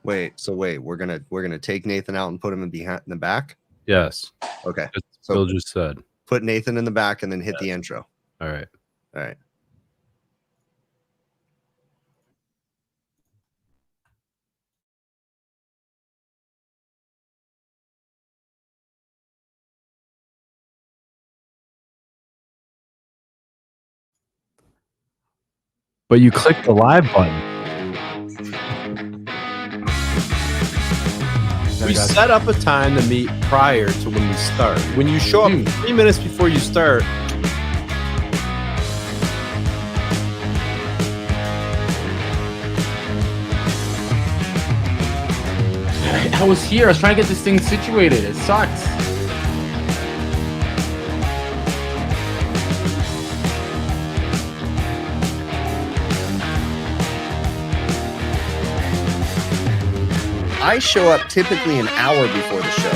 Wait, we're gonna take Nathan out and put him in the back. Yes. Okay. So Bill just said. Put Nathan in the back and then hit the intro. All right. All right. But you click the live button. We set up a time to meet prior to when we start. When you show up 3 minutes before you start, I was here. I was trying to get this thing situated. It sucks. I show up typically an hour before the show.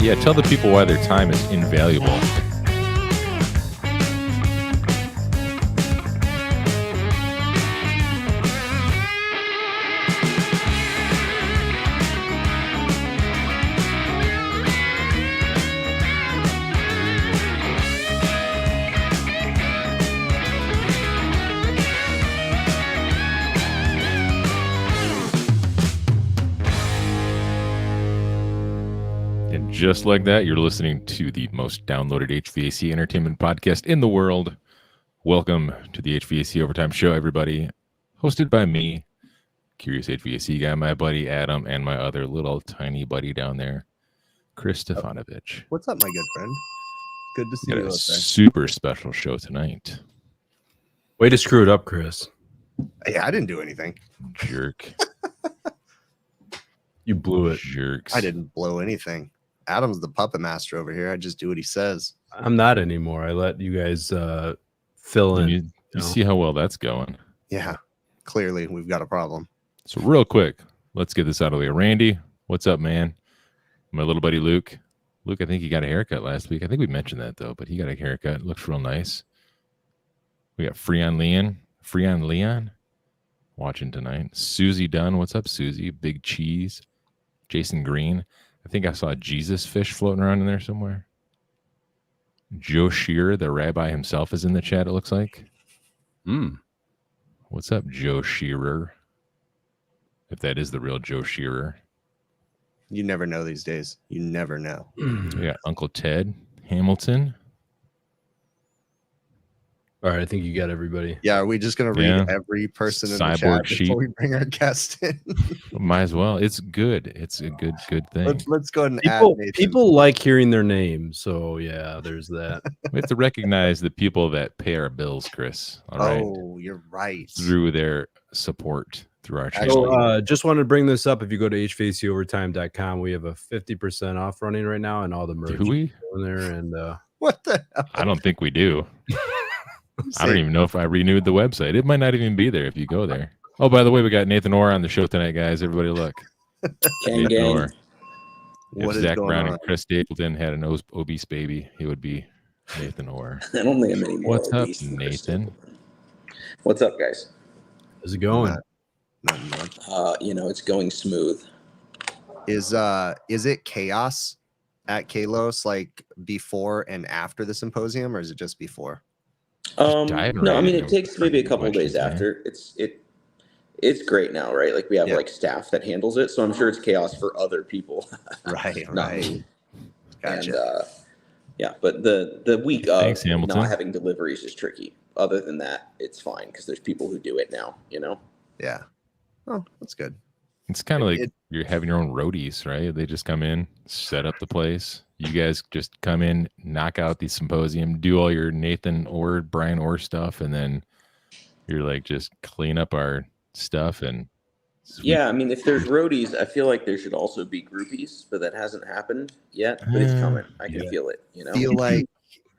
Yeah, tell the people why their time is invaluable. Just like that, you're listening to the most downloaded HVAC entertainment podcast in the world. Welcome to the HVAC Overtime Show, everybody. Hosted by me, Curious HVAC Guy, my buddy Adam, and my other little tiny buddy down there, Chris Stefanovich. What's up, my good friend? Good to see Got you a out there. super special show tonight. way to screw it up, Chris. Hey, I didn't do anything. Jerk. You blew it. Jerks. I didn't blow anything. Adam's the puppet master over here. I just do what he says. I'm not anymore. I let you guys fill in. You see how well that's going. Yeah, clearly we've got a problem. So real quick, let's get this out of the way. Randy, what's up, man? My little buddy Luke. Luke, I think he got a haircut last week. I think we mentioned that, though, but he got a haircut. Looks real nice. We got Freon Leon watching tonight. Susie Dunn, what's up, Susie? Big Cheese. Jason Green. I think I saw a Jesus fish floating around in there somewhere. Joe Shearer, the rabbi himself, is in the chat, it looks like. What's up, Joe Shearer? If that is the real Joe Shearer. You never know these days. You never know. We got Uncle Ted Hamilton. All right, I think you got everybody. Yeah, are we just going to read every person in the chat before we bring our guest in? Might as well. It's good. It's a good thing. Let's go ahead and add Nathan. People like hearing their name, so yeah, there's that. We have to recognize the people that pay our bills, Chris. All right. Oh, you're right. Through their support through our channel. So, just wanted to bring this up. If you go to hvacOvertime.com, we have a 50% off running right now, and all the merch Do we? in there. And what the hell? I don't think we do. I don't even know if I renewed the website. It might not even be there if you go there. Oh, by the way, we got Nathan Orr on the show tonight, guys. Everybody look. Nathan Orr. If Zach Brown and Chris Stapleton had an obese baby, he would be Nathan Orr. I don't think I'm any more. What's up, Nathan? What's up, guys? How's it going? It's going smooth. Is it chaos at Kalos like before and after the symposium, or is it just before? No, I mean it takes maybe a couple of days after. It's great now, right? Like we have like staff that handles it, so I'm sure it's chaos for other people. Right. Gotcha. And, but the week of not having deliveries is tricky. Other than that, it's fine because there's people who do it now. Yeah. Oh, that's good. It's kind of like you're having your own roadies, right? They just come in, set up the place. You guys just come in, knock out the symposium, do all your Nathan Orr, Brian Orr stuff, and then you're like, just clean up our stuff. And I mean, if there's roadies, I feel like there should also be groupies, but that hasn't happened yet. But it's coming. I can feel it. Feel like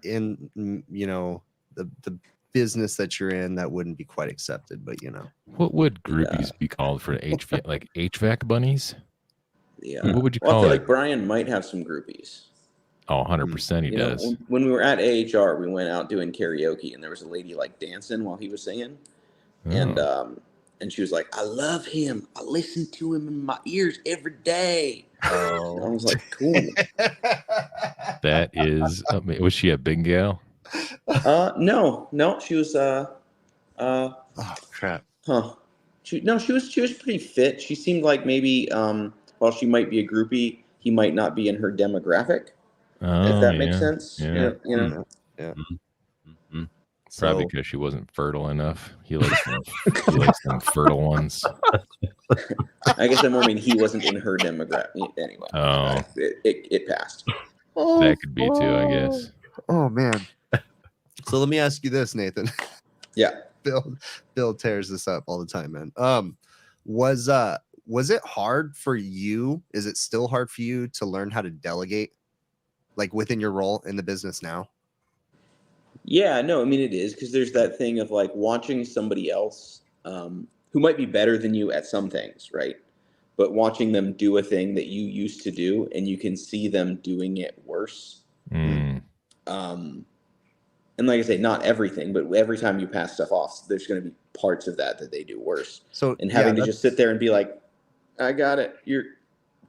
in the business that you're in, that wouldn't be quite accepted, but what would groupies be called for HVAC? Like HVAC bunnies? Yeah. What would you call I feel it? like Brian might have some groupies. Oh, 100% he You know, does. when we were at AHR, we went out doing karaoke, and there was a lady like dancing while he was singing, and she was like, "I love him. I listen to him in my ears every day." Oh, I was like, "Cool." That is, was she a big gal? No, she was oh crap. huh. She was pretty fit. She seemed like maybe while she might be a groupie, he might not be in her demographic. If that makes sense. Yeah. You know. Yeah. Mm-hmm. Probably So because she wasn't fertile enough. He likes them, fertile ones. I guess I more mean he wasn't in her demographic. Anyway, Oh, it passed. that could be too, I guess. Oh man. So let me ask you this, Nathan. Yeah. Bill tears this up all the time, man. Was it hard for you? Is it still hard for you to learn how to delegate, like within your role in the business now? Yeah, no, I mean it is, because there's that thing of like watching somebody else who might be better than you at some things, right? But watching them do a thing that you used to do, and you can see them doing it worse. Mm. And like I say, not everything, but every time you pass stuff off, there's going to be parts of that they do worse. So and having to just sit there and be like, "I got it. You're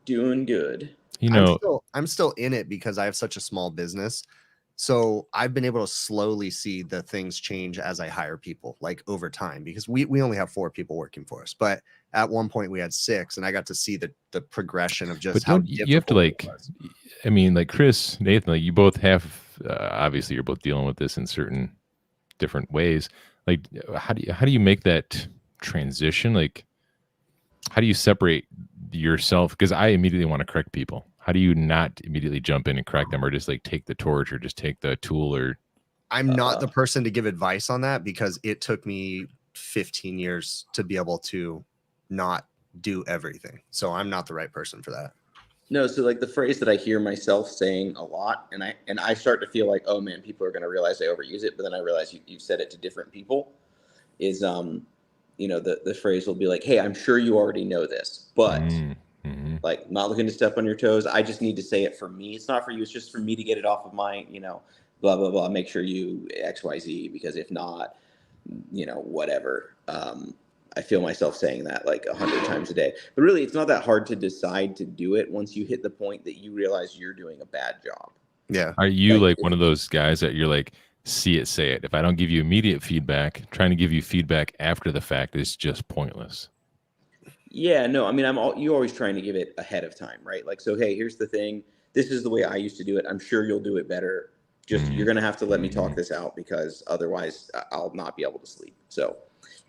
doing good." You know, I'm still in it because I have such a small business. So I've been able to slowly see the things change as I hire people, like over time, because we only have 4 people working for us. But at one point we had 6, and I got to see the progression of just how you have to like, I mean, like Chris, Nathan, like you both have, obviously you're both dealing with this in certain different ways. Like, how do you make that transition? Like, how do you separate yourself? Because I immediately want to correct people. How do you not immediately jump in and correct them, or just like take the torch, or just take the tool? Or I'm not the person to give advice on that, because it took me 15 years to be able to not do everything. So I'm not the right person for that. No, so like the phrase that I hear myself saying a lot, and I start to feel like, oh man, people are going to realize I overuse it, but then I realize you've said it to different people, is the phrase will be like, "Hey, I'm sure you already know this, but like, not looking to step on your toes. I just need to say it for me. It's not for you. It's just for me to get it off of my, blah, blah, blah. Make sure you XYZ, because if not, whatever." I feel myself saying that like 100 times a day, but really it's not that hard to decide to do it once you hit the point that you realize you're doing a bad job. Yeah. Are you like one of those guys that you're like, see it, say it? If I don't give you immediate feedback, trying to give you feedback after the fact is just pointless. Yeah, no, I mean, you're always trying to give it ahead of time, right? Like, so, hey, here's the thing. This is the way I used to do it. I'm sure you'll do it better. Just, you're going to have to let me talk this out, because otherwise I'll not be able to sleep. So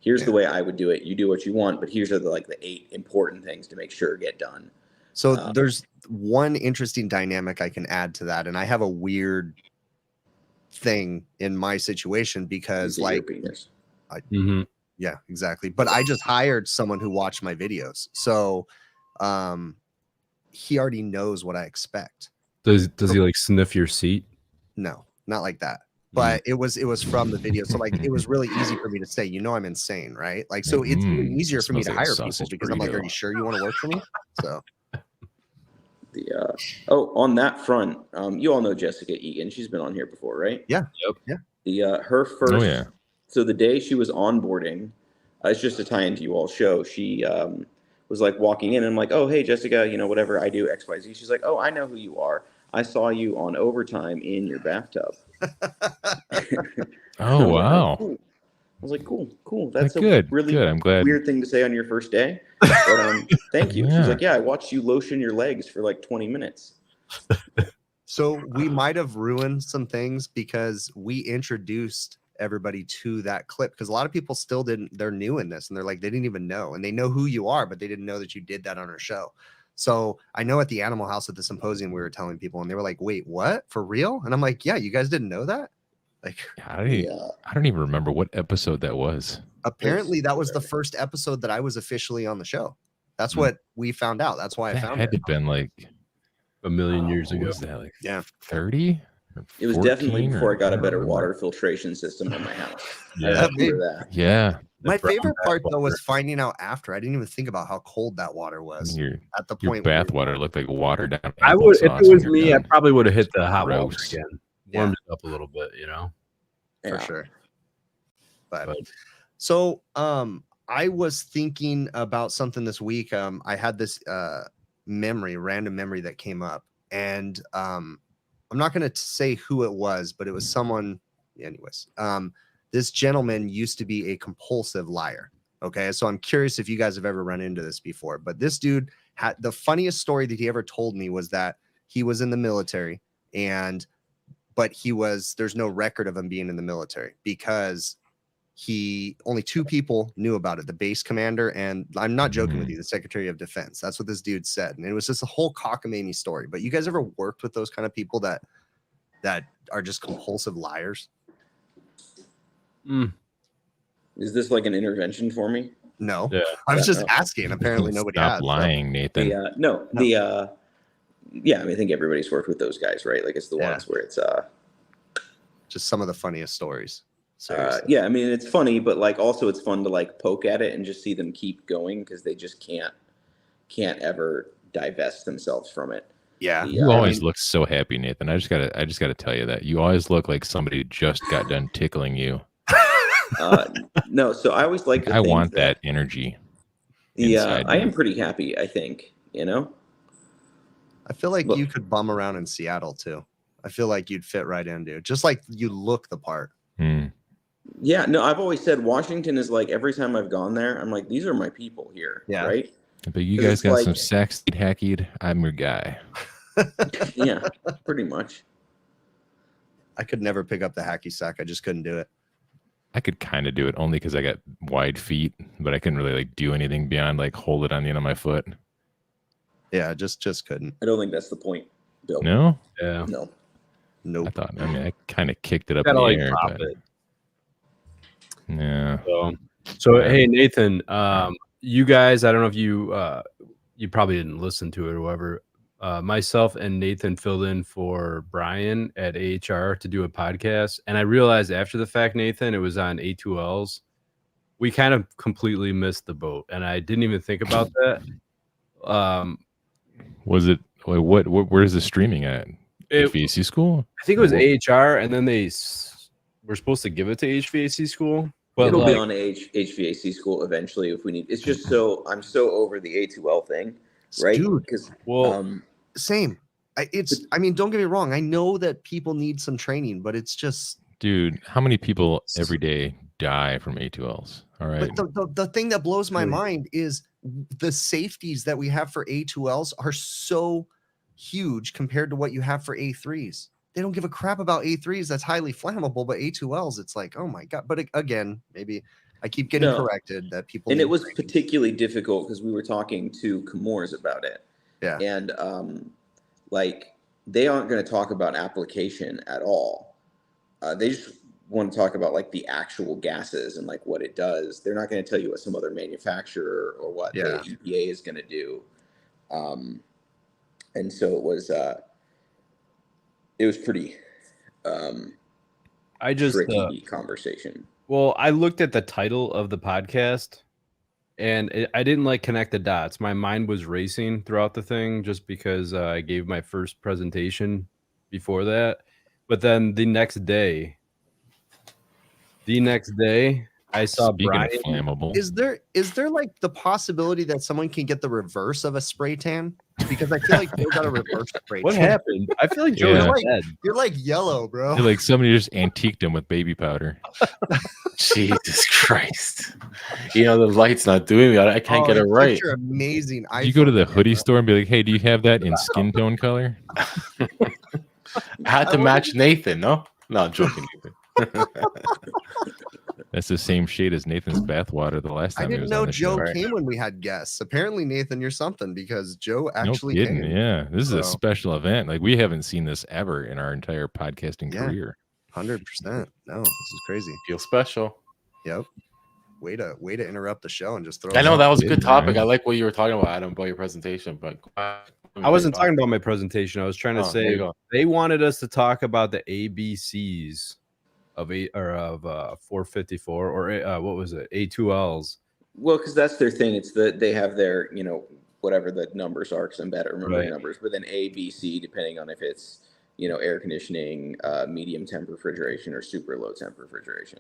here's the way I would do it. You do what you want, but here's the 8 important things to make sure get done. So there's one interesting dynamic I can add to that. And I have a weird thing in my situation, because yeah, exactly. But I just hired someone who watched my videos. So he already knows what I expect. Does he like sniff your seat? No, not like that. But it was from the video. So like it was really easy for me to say, I'm insane, right? Like, so it's even easier for me to hire people, because I'm like, are you sure you want to work for me? So on that front, you all know Jessica Egan. She's been on here before, right? Yeah. Yep. Yeah. Her first So the day she was onboarding, it's just to tie into you all's show, she was like walking in, and I'm like, "Oh, hey, Jessica, whatever, I do XYZ." She's like, "Oh, I know who you are. I saw you on Overtime in your bathtub." Oh, wow. Cool. I was like, cool. That's good. I'm glad. Weird thing to say on your first day. But thank you. Yeah. She's like, "Yeah, I watched you lotion your legs for like 20 minutes. So we might have ruined some things, because we introduced everybody to that clip, because a lot of people still they're new in this, and they're like, they didn't even know, and they know who you are, but they didn't know that you did that on our show. So I know at the Animal House at the symposium, we were telling people, and they were like, "Wait, what? For real?" And I'm like, "Yeah, you guys didn't know that?" Like, I don't even remember what episode that was. Apparently that was the first episode that I was officially on the show. That's what we found out. That's why I found it. Had to been like a million years ago. Was that like 30? It was 14 definitely or- before I got a don't better remember. water filtration system in my house. Yeah. I That made- remember that. Yeah. My brown favorite bath part though water. was finding out after. I didn't even think about how cold that water was Your at the your point. where bath water looked like water down. I would, if applesauce it when was you're me, I done. probably would have hit the hot water Gross. again, Yeah. warmed it up a little bit, you know. for Yeah. sure. But But so I was thinking about something this week. I had this random memory that came up, and I'm not going to say who it was, but it was someone. Anyways, this gentleman used to be a compulsive liar. Okay, so I'm curious if you guys have ever run into this before. But this dude had the funniest story that he ever told me was that he was in the military, but there's no record of him being in the military because only two people knew about it, the base commander, and I'm not joking with you, the Secretary of Defense. That's what this dude said. And it was just a whole cockamamie story. But you guys ever worked with those kind of people that are just compulsive liars? Is this like an intervention for me? No. Yeah. I was just No. asking. Apparently nobody Stop has. so- lying, Nathan. Yeah, I mean, I think everybody's worked with those guys, right? Like it's the Yeah. ones where it's Just some of the funniest stories. Seriously. yeah, I mean, it's funny, but like also it's fun to like poke at it and just see them keep going because they just can't ever divest themselves from it. Yeah. You I always mean- look so happy, Nathan. I just gotta tell you that you always look like somebody just got done tickling you. No, so I always like. I want that energy. Yeah, inside I me. am pretty happy. I think I feel like Look- you could bum around in Seattle too. I feel like you'd fit right in, dude. Just like you look the part. Hmm. Yeah, no, I've always said Washington is like every time I've gone there, I'm like, these are my people here. Yeah. Right. But you 'Cause guys it's got like- some sex hackied. I'm your guy. Yeah, pretty much. I could never pick up the hacky sack. I just couldn't do it. I could kind of do it only because I got wide feet, but I couldn't really like do anything beyond like hold it on the end of my foot. Yeah, just couldn't. I don't think that's the point, Bill. No, yeah, No. I Nope. thought. I mean, I kind of kicked it up in gotta the like air. drop But, it. yeah. So hey Nathan, you guys, I don't know if you probably didn't listen to it or whatever. Myself and Nathan filled in for Brian at AHR to do a podcast, and I realized after the fact, Nathan, it was on A2Ls. We kind of completely missed the boat, and I didn't even think about that. Was it? Wait, what? Where's the streaming at? It- HVAC school? I think it was AHR, and then we're supposed to give it to HVAC school, but It'll like, be on HVAC school eventually if we need. It's just so I'm so over the A2L thing, right? Dude, Because well, same. I mean, don't get me wrong. I know that people need some training, but it's just. Dude, how many people every day die from A2Ls? All right. But the thing that blows my Really? mind is the safeties that we have for A2Ls are so huge compared to what you have for A3s. They don't give a crap about A3s. That's highly flammable, but A2Ls, it's like, oh my God. But again, maybe I keep getting No. corrected that people. and need it was training. particularly difficult because we were talking to Comores about it. Yeah. And like they aren't going to talk about application at all. They just want to talk about like the actual gases and like what it does. They're not going to tell you what some other manufacturer or what Yeah. the EPA is going to do. And so it was pretty I just tricky conversation. well, I looked at the title of the podcast, and I didn't like connect the dots. My mind was racing throughout the thing just because I gave my first presentation before that. But then the next day, I saw Speaking Brian. of flammable, Is there like the possibility that someone can get the reverse of a spray tan? Because I feel like Joe got a reverse spray What tan. happened? I feel like Joe Yeah. was dead. You're like yellow, bro. feel like somebody just antiqued him with baby powder. Jesus Christ. You know, the light's not doing it. I can't get it right. You're amazing. Did you go to the iPhone hoodie camera. store and be like, "Hey, do you have that in skin tone color?" I had to match Nathan, no? No, I'm joking, Nathan. That's the same shade as Nathan's bathwater the last I time he didn't was know on the Joe show. Right. came when we had guests. Apparently, Nathan, you're something because Joe No actually kidding. came. Yeah, this is a So- special event. Like we haven't seen this ever in our entire podcasting Yeah. career. 100%. No, this is crazy. Feel special. Yep. way to interrupt the show and just throw. I know that was a good topic. Right. I like what you were talking about, Adam, about your presentation. But I wasn't talking about my presentation. I was trying to Oh, there you say go. they wanted us to talk about the ABCs of 454 or what was it? A2Ls. Well, because that's their thing. It's they have their, whatever the numbers are, because I'm bad at remembering Right. numbers. But then A, B, C, depending on if it's, air conditioning, medium temp refrigeration, or super low temp refrigeration,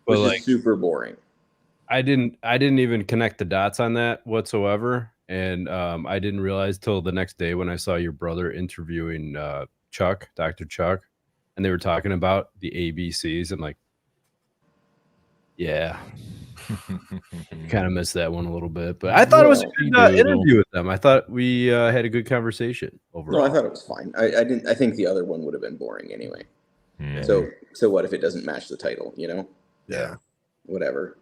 which But is super boring. I didn't even connect the dots on that whatsoever. And I didn't realize till the next day when I saw your brother interviewing Dr. Chuck, and they were talking about the ABCs. I'm like, yeah, kind of missed that one a little bit, but I thought it was a good interview with them. I thought we had a good conversation overall. No, I thought it was fine. I didn't. I think the other one would have been boring anyway. Yeah. So what if it doesn't match the title? Yeah. Whatever.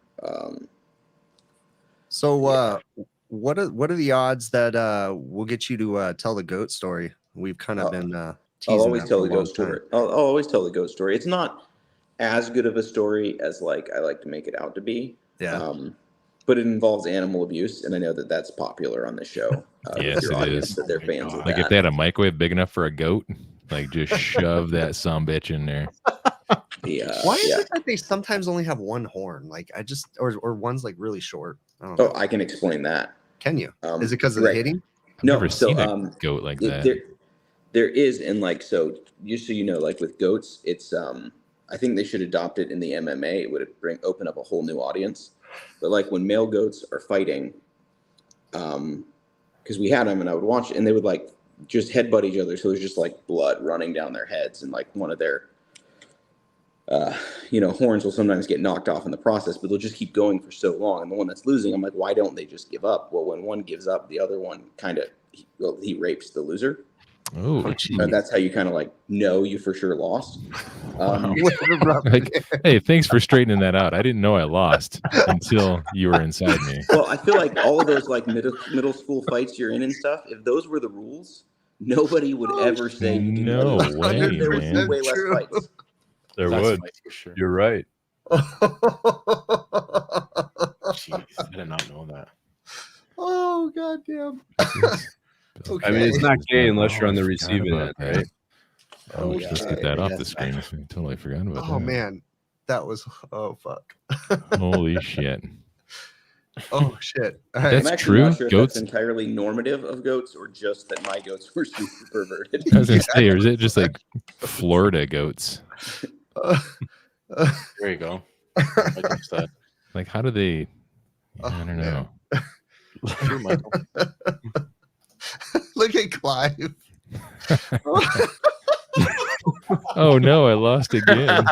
What are the odds that we'll get you to tell the goat story? We've kind of been I'll teasing always that tell for the a long goat story. time. I'll always tell the goat story. It's not as good of a story as I like to make it out to be. Yeah. But it involves animal abuse, and I know that that's popular on the show. Yes, with your it audience, is. that they're fans of Like that. if they had a microwave big enough for a goat, like just shove that sumbitch in there. Why is it that they sometimes only have one horn? Like or one's like really short. I don't know. I can explain that. Can you? Is it because of the hitting? I've No, never so seen a goat like that. There is, and just so you know, like with goats, it's I think they should adopt it in the MMA. It would open up a whole new audience. But like when male goats are fighting, because we had them, and I would watch it, and they would like just headbutt each other, so there's just like blood running down their heads, and like one of their horns will sometimes get knocked off in the process, but they'll just keep going for so long. And the one that's losing, I'm like, why don't they just give up? Well, when one gives up, the other one he rapes the loser. Oh, That's how you kind of like know you for sure lost. Like, hey, thanks for straightening that out. I didn't know I lost until you were inside me. Well, I feel like all of those like middle school fights you're in and stuff, if those were the rules, nobody would ever say you didn't No lose. way, There would be man. way less fights. There That's would. nice for sure. You're right. Jeez, I did not know that. Oh goddamn. Okay. I mean, it's not gay unless you're on the I forgot receiving about end, that. right? Oh, yeah. let's get that off Yeah. the screen. I totally forgot about that. Oh man, that was fuck. Holy shit. Oh shit. All right. That's I'm actually true. not sure if Goats. that's entirely normative of goats or just that my goats were super perverted. I was gonna say, or is it just like Florida goats? There you go. I guess that. Like, how do they? Oh, I don't man. know. Sure, Michael. Look at Clive. Oh no, I lost again.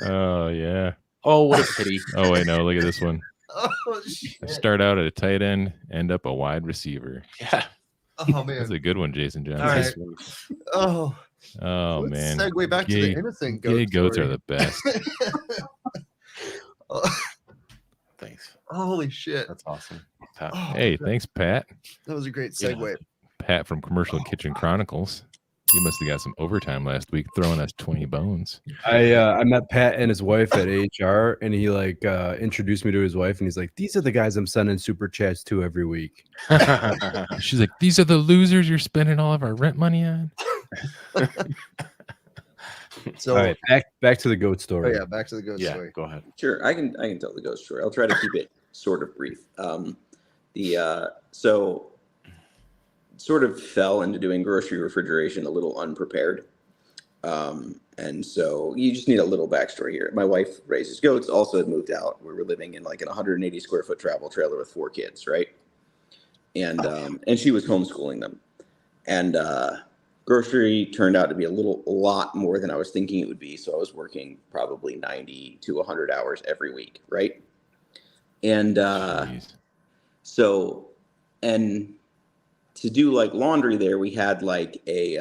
Oh yeah. Oh, what a pity. Oh wait, no. Look at this one. Oh shit. Start out at a tight end, end up a wide receiver. Yeah. Oh That's man. a good one, Jason Johnson. All right. Oh. Oh Let's man. segue back to Gay- the innocent goat. Gay goats story. are the best. Thanks. Holy shit. That's awesome. Pat. Oh, Hey, thanks, Pat. that was a great Yeah. segue. Pat from Commercial Kitchen Chronicles. He must have got some overtime last week, throwing us 20 bones. I met Pat and his wife at HR, and he introduced me to his wife, and he's like, "These are the guys I'm sending super chats to every week." She's like, "These are the losers you're spending all of our rent money on." So All right, back to the goat story. yeah, back to the goat Yeah, story. go ahead. Sure, I can tell the ghost story. I'll try to keep it sort of brief. So sort of fell into doing grocery refrigeration a little unprepared. And so you just need a little backstory here. My wife raises goats, also had moved out. We were living in like an 180 square foot travel trailer with 4 kids, right? And she was homeschooling them. And grocery turned out to be a lot more than I was thinking it would be. So I was working probably 90 to 100 hours every week, right? And Jeez. and to do like laundry there, we had like it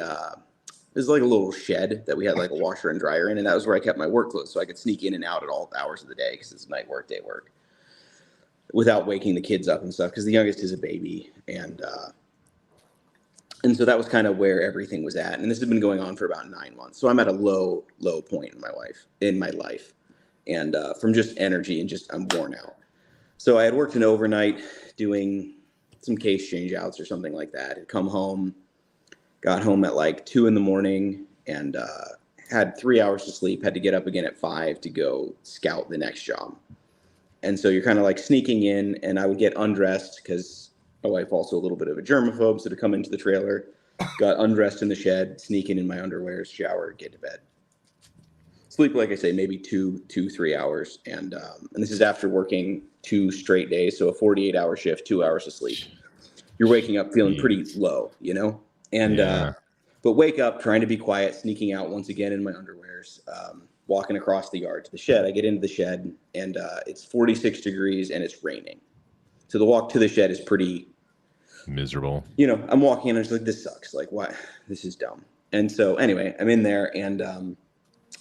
was like a little shed that we had like a washer and dryer in, and that was where I kept my work clothes, so I could sneak in and out at all hours of the day because it's night work, day work, without waking the kids up and stuff. Because the youngest is a baby, and And so that was kind of where everything was at. And this has been going on for about 9 months. So I'm at a low point in my life. And from just energy and just I'm worn out. So I had worked an overnight doing some case change outs or something like that. Had come home, got home at like 2 a.m. and had 3 hours to sleep, had to get up again at 5 to go scout the next job. And so you're kind of like sneaking in, and I would get undressed because my wife also a little bit of a germaphobe, so to come into the trailer, got undressed in the shed, sneak in my underwear, shower, get to bed. Sleep, like I say, maybe 3 hours. And this is after working 2 straight days, so a 48-hour shift, 2 hours of sleep. You're waking up feeling pretty low, you know? And but wake up, trying to be quiet, sneaking out once again in my underwears, walking across the yard to the shed. I get into the shed, and it's 46 degrees, and it's raining. So the walk to the shed is pretty miserable. You know, I'm walking in, and I'm just like, this sucks. Like, why? This is dumb. And so anyway, I'm in there, and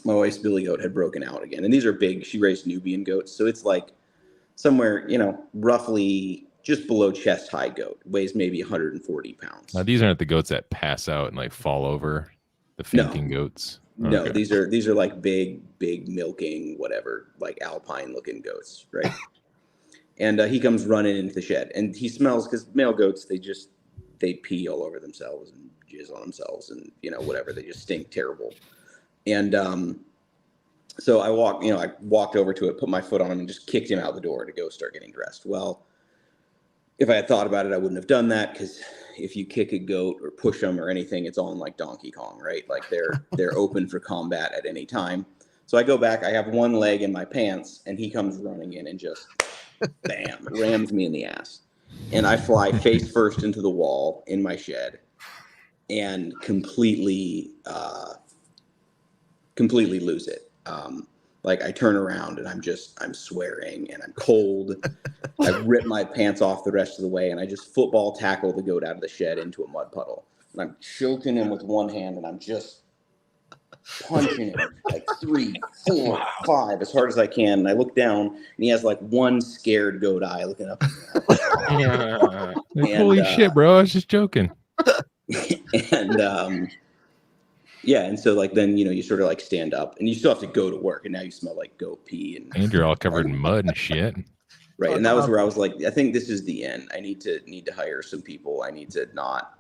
my wife's billy goat had broken out again. And these are big. She raised Nubian goats. So it's like somewhere, you know, roughly just below chest high goat. Weighs maybe 140 pounds. Now, these aren't the goats that pass out and like fall over, the fainting goats. Okay. No, these are like big milking, whatever, like alpine looking goats, right? And he comes running into the shed, and he smells, because male goats, they pee all over themselves and jizz on themselves, and you know, whatever, they just stink terrible. And so I walked over to it, put my foot on him, and just kicked him out the door to go start getting dressed. Well, if I had thought about it, I wouldn't have done that, because if you kick a goat or push them or anything, it's on like Donkey Kong, right? Like they're open for combat at any time. So I go back, I have one leg in my pants, and he comes running in and just bam, rams me in the ass. And I fly face first into the wall in my shed and completely lose it. Like I turn around and I'm swearing and I'm cold. I rip my pants off the rest of the way, and I just football tackle the goat out of the shed into a mud puddle. And I'm choking him with one hand, and I'm just punching him like 3, 4, 5 as hard as I can. And I look down, and he has like one scared goat eye looking up. Like, holy shit, bro! I was just joking. And yeah, and so like then, you know, you sort of like stand up, and you still have to go to work, and now you smell like goat pee, and you're all covered in mud and shit. Right, and that was where I was like, I think this is the end. I need to hire some people. I need to not.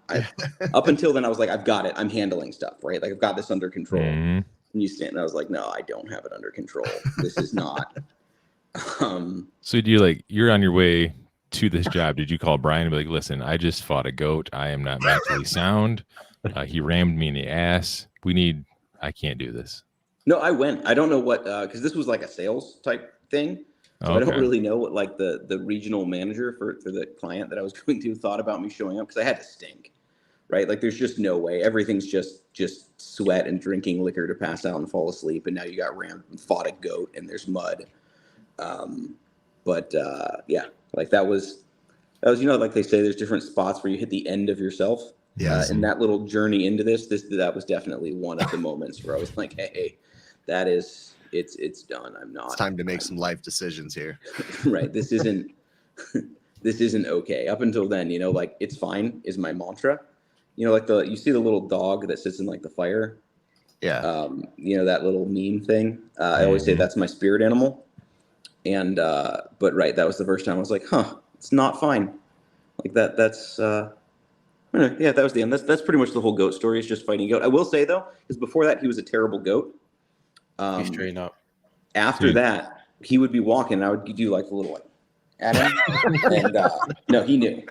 Up until then, I was like, I've got it. I'm handling stuff, right? Like I've got this under control. And you stand, and I was like, no, I don't have it under control. This is not. So do you you're on your way to this job? Did you call Brian and be like, listen, I just fought a goat. I am not mentally sound. He rammed me in the ass. I can't do this. No, I went. I don't know what, because this was like a sales type thing. So I don't really know what like the regional manager for the client that I was going to thought about me showing up, because I had to stink, right? Like there's just no way. Everything's just sweat and drinking liquor to pass out and fall asleep. And now you got rammed and fought a goat, and there's mud. Yeah, like that was, you know, like they say, there's different spots where you hit the end of yourself. Yes. And that little journey into that was definitely one of the moments where I was like, hey, that is, it's done. I'm not. It's time to make some life decisions here. Right. This isn't okay. Up until then, you know, like it's fine is my mantra. You know, like you see the little dog that sits in like the fire. Yeah. You know, that little meme thing. I always say that's my spirit animal. And but right, that was the first time I was like, it's not fine. Like that's yeah, that was the end. That's pretty much the whole goat story. It's just fighting a goat. I will say though, because before that he was a terrible goat. He's straighten up. After that, he would be walking, and I would do like a little like at him, and no, he knew.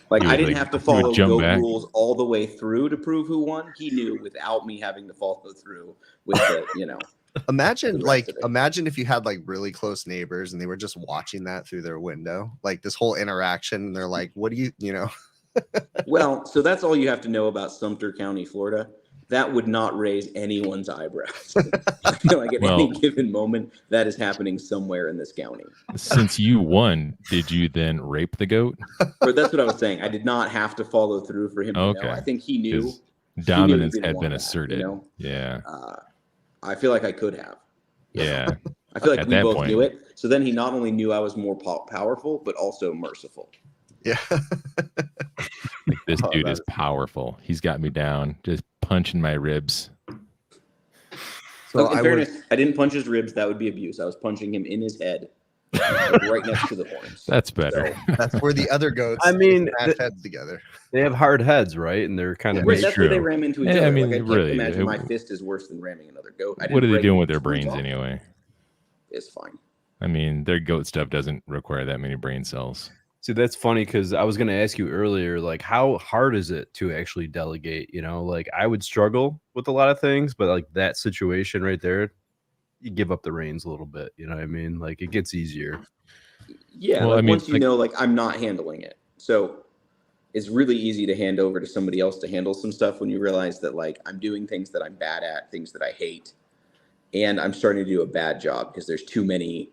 Like I didn't have to follow goat rules all the way through to prove who won. He knew without me having to follow through with the, you know. Imagine if you had like really close neighbors and they were just watching that through their window, like this whole interaction. And they're like, what do you know? Well, so that's all you have to know about Sumter County, Florida. That would not raise anyone's eyebrows. Like at any given moment, that is happening somewhere in this county. Since you won, did you then rape the goat? Or that's what I was saying. I did not have to follow through for him to know. I think he knew. Dominance had been asserted. You know? Yeah. I feel like I could have. Yeah. I feel like we both knew it. So then he not only knew I was more powerful, but also merciful. Yeah. Like, this Oh, dude is that's- powerful. He's got me down, just punching my ribs. So in I fairness, I didn't punch his ribs. That would be abuse. I was punching him in his head, like right next to the horns. That's better. So, that's where the other goats I mean, smash heads together. They have hard heads, right? And they're kind of right, that's where they true. ram into each Yeah, other. I mean, like, I can't really, imagine it- my fist is worse than ramming another goat. I What didn't are they break doing with their his ribs brains off. anyway? It's fine. I mean, their goat stuff doesn't require that many brain cells. See, that's funny because I was going to ask you earlier, like, how hard is it to actually delegate? You know, like, I would struggle with a lot of things, but like that situation right there, you give up the reins a little bit. You know what I mean? Like, it gets easier. Yeah, Well, like I mean, once you like- know, like I'm not handling it, so it's really easy to hand over to somebody else to handle some stuff when you realize that like I'm doing things that I'm bad at, things that I hate, and I'm starting to do a bad job because there's too many.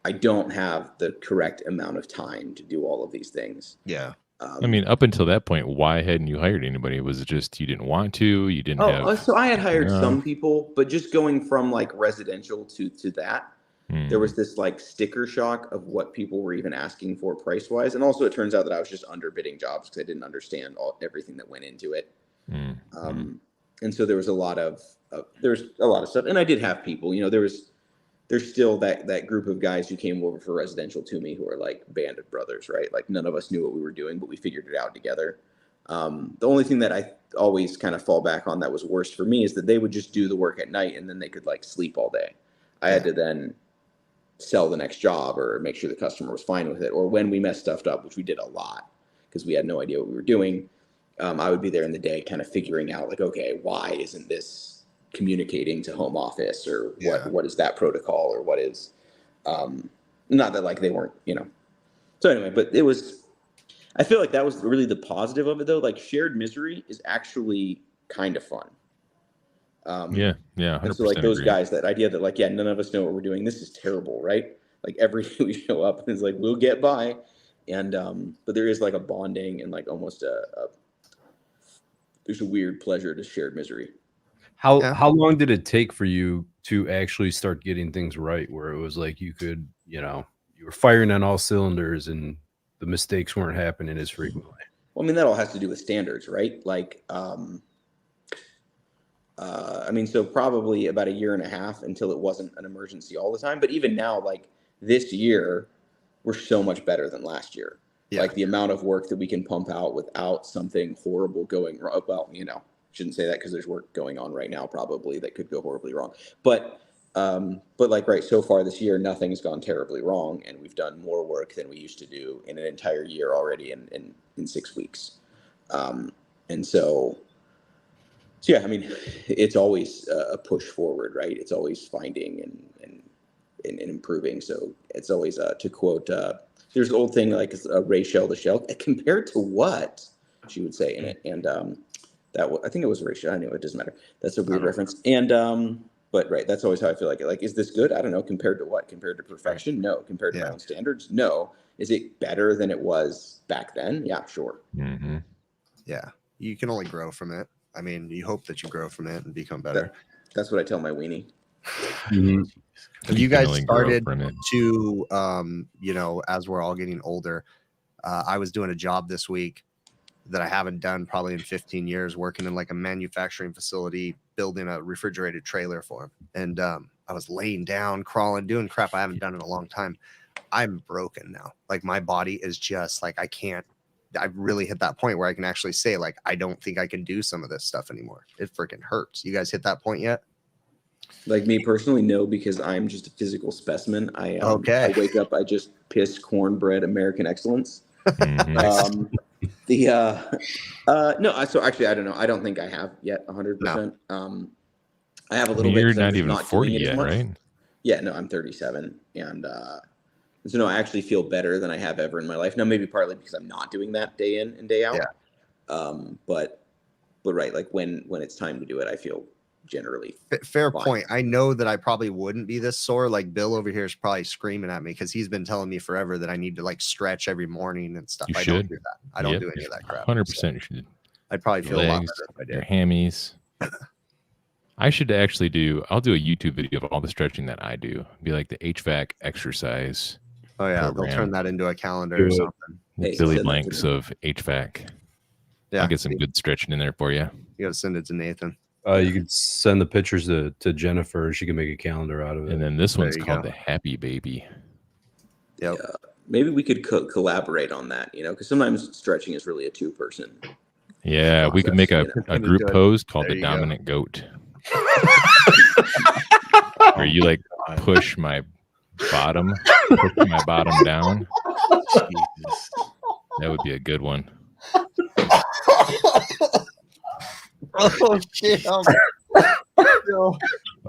I don't have the correct amount of time to do all of these things. Yeah. I mean, up until that point, why hadn't you hired anybody? Was it just you didn't want to? You didn't have. So I had hired enough? some people, but just going from like residential to that, Hmm. there was this like sticker shock of what people were even asking for price wise, and also it turns out that I was just underbidding jobs because I didn't understand everything that went into it. Hmm. And so there was a lot of stuff, and I did have people. You know, there's still that group of guys who came over for residential to me who are like band of brothers, right? Like none of us knew what we were doing, but we figured it out together. The only thing that I always kind of fall back on that was worse for me is that they would just do the work at night and then they could like sleep all day. I had to then sell the next job or make sure the customer was fine with it. Or when we messed stuff up, which we did a lot because we had no idea what we were doing, I would be there in the day kind of figuring out like, okay, why isn't this communicating to home office or what is that protocol or what is, not that like they weren't, you know. So anyway, but it was, I feel like that was really the positive of it though. Like shared misery is actually kind of fun. Yeah. And so like those agree. guys, that idea that like, yeah, none of us know what we're doing. This is terrible, right? Like every day we show up and it's like, we'll get by. And, but there is like a bonding and like almost there's a weird pleasure to shared misery. How long did it take for you to actually start getting things right where it was like you could, you know, you were firing on all cylinders and the mistakes weren't happening as frequently? Well, I mean, that all has to do with standards, right? Like, I mean, so probably about a year and a half until it wasn't an emergency all the time. But even now, like this year, we're so much better than last year. Yeah. Like the amount of work that we can pump out without something horrible going wrong. Well, you know, shouldn't say that because there's work going on right now probably that could go horribly wrong. But like right so far this year, nothing's gone terribly wrong, and we've done more work than we used to do in an entire year already in 6 weeks. And so yeah, I mean, it's always a push forward, right? It's always finding and improving. So it's always to quote, there's an old thing like Ray Shell to Shell compared to what she would say in it, and I think it was Ray Shell. Anyway, it doesn't matter. That's a weird reference. And but right, that's always how I feel like it. Like, is this good? I don't know. Compared to what? Compared to perfection? No. Compared to my own standards? No. Is it better than it was back then? Yeah, sure. Mm-hmm. Yeah. You can only grow from it. I mean, you hope that you grow from it and become better. That's what I tell my weenie. Have you guys only grow started from it. to, you know, as we're all getting older, I was doing a job this week that I haven't done probably in 15 years, working in like a manufacturing facility, building a refrigerated trailer for them. And I was laying down, crawling, doing crap I haven't done in a long time. I'm broken now. Like my body is just like, I've really hit that point where I can actually say like, I don't think I can do some of this stuff anymore. It freaking hurts. You guys hit that point yet? Like me personally, no, because I'm just a physical specimen. I wake up, I just piss cornbread American excellence. Mm-hmm. So actually, I don't know. I don't think I have yet 100%. I have a little bit. You're 'cause I'm not just even not 40 doing it as yet, much. right? Yeah, no, I'm 37, and so no, I actually feel better than I have ever in my life. Now, maybe partly because I'm not doing that day in and day out. Yeah. But right, like when it's time to do it, I feel generally Fair fine. point. I know that I probably wouldn't be this sore. Like Bill over here is probably screaming at me because he's been telling me forever that I need to like stretch every morning and stuff. You I should. don't do that. I don't do any of that crap. 100% you should. I'd probably feel a lot Legs, better if I your did. hammies. I should actually I'll do a YouTube video of all the stretching that I do. Be like the HVAC exercise. Oh yeah, program. they'll turn that into a calendar Do or it. something. Hey, Billy send that to Blanks me. of HVAC. Yeah, I'll get some good stretching in there for you. You gotta send it to Nathan. You could send the pictures to Jennifer. She can make a calendar out of it. And then this one's you called go. the Happy Baby. Yep. Yeah. Maybe we could collaborate on that, because sometimes stretching is really a two-person. Yeah, we could make a Gonna group do it. pose called There the you go. Dominant Goat. Where you like push my bottom down. Jesus. That would be a good one. Oh shit!